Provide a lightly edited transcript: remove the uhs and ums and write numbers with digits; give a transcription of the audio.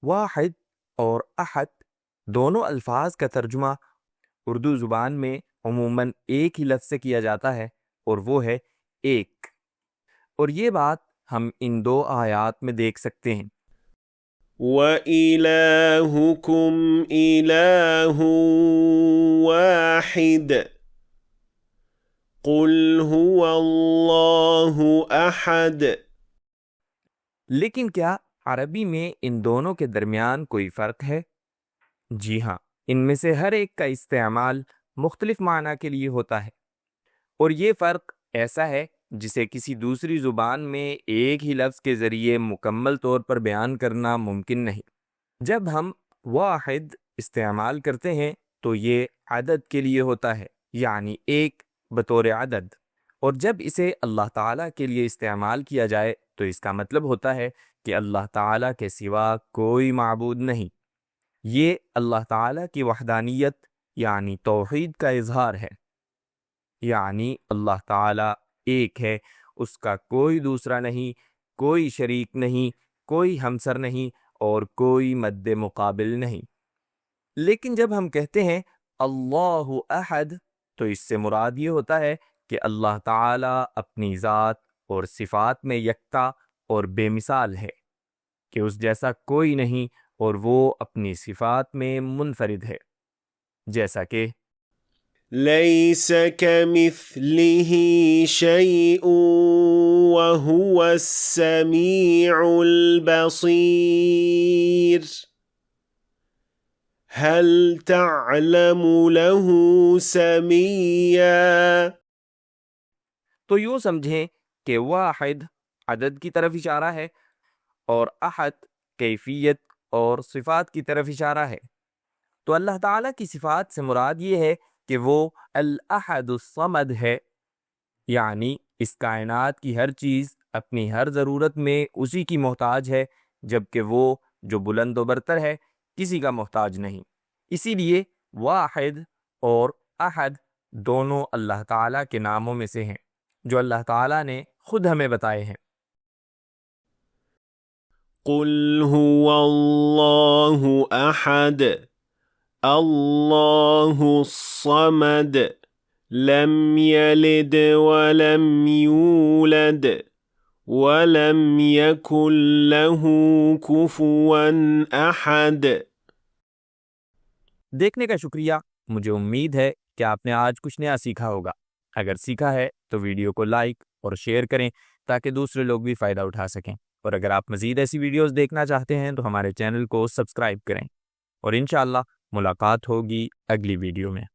واحد اور احد دونوں الفاظ کا ترجمہ اردو زبان میں عموماً ایک ہی لفظ سے کیا جاتا ہے اور وہ ہے ایک، اور یہ بات ہم ان دو آیات میں دیکھ سکتے ہیں۔ وَإِلَٰهُكُمْ إِلَٰهٌ وَاحِدٌ قُلْ هُوَ اللَّهُ أَحَدٌ۔ لیکن کیا عربی میں ان دونوں کے درمیان کوئی فرق ہے؟ جی ہاں، ان میں سے ہر ایک کا استعمال مختلف معنی کے لیے ہوتا ہے، اور یہ فرق ایسا ہے جسے کسی دوسری زبان میں ایک ہی لفظ کے ذریعے مکمل طور پر بیان کرنا ممکن نہیں۔ جب ہم واحد استعمال کرتے ہیں تو یہ عدد کے لیے ہوتا ہے، یعنی ایک بطور عدد، اور جب اسے اللہ تعالیٰ کے لیے استعمال کیا جائے تو اس کا مطلب ہوتا ہے کہ اللہ تعالیٰ کے سوا کوئی معبود نہیں۔ یہ اللہ تعالیٰ کی وحدانیت یعنی توحید کا اظہار ہے، یعنی اللہ تعالیٰ ایک ہے، اس کا کوئی دوسرا نہیں، کوئی شریک نہیں، کوئی ہمسر نہیں اور کوئی مد مقابل نہیں۔ لیکن جب ہم کہتے ہیں اللہ احد تو اس سے مراد یہ ہوتا ہے کہ اللہ تعالیٰ اپنی ذات اور صفات میں یکتا اور بے مثال ہے، کہ اس جیسا کوئی نہیں اور وہ اپنی صفات میں منفرد ہے، جیسا کہ لَيْسَ كَمِثْلِهِ شَيْءٌ وَهُوَ السَّمِيعُ الْبَصِيرُ هَلْ تَعْلَمُ لَهُ سَمِيًّا۔ تو یوں سمجھیں کہ واحد عدد کی طرف اشارہ ہے اور احد کیفیت اور صفات کی طرف اشارہ ہے۔ تو اللہ تعالیٰ کی صفات سے مراد یہ ہے کہ وہ الاحد الصمد ہے، یعنی اس کائنات کی ہر چیز اپنی ہر ضرورت میں اسی کی محتاج ہے، جبکہ وہ جو بلند و برتر ہے کسی کا محتاج نہیں۔ اسی لیے واحد اور احد دونوں اللہ تعالیٰ کے ناموں میں سے ہیں جو اللہ تعالیٰ نے خود ہمیں بتائے ہیں۔ قُلْ هُوَ اللَّهُ أَحَدٌ اللَّهُ الصَّمَدُ لَمْ يَلِدْ وَلَمْ يُولَدْ وَلَمْ يَكُنْ لَهُ كُفُوًا أَحَدٌ۔ دیکھنے کا شکریہ، مجھے امید ہے کہ آپ نے آج کچھ نیا سیکھا ہوگا۔ اگر سیکھا ہے تو ویڈیو کو لائک اور شیئر کریں تاکہ دوسرے لوگ بھی فائدہ اٹھا سکیں، اور اگر آپ مزید ایسی ویڈیوز دیکھنا چاہتے ہیں تو ہمارے چینل کو سبسکرائب کریں، اور انشاءاللہ ملاقات ہوگی اگلی ویڈیو میں۔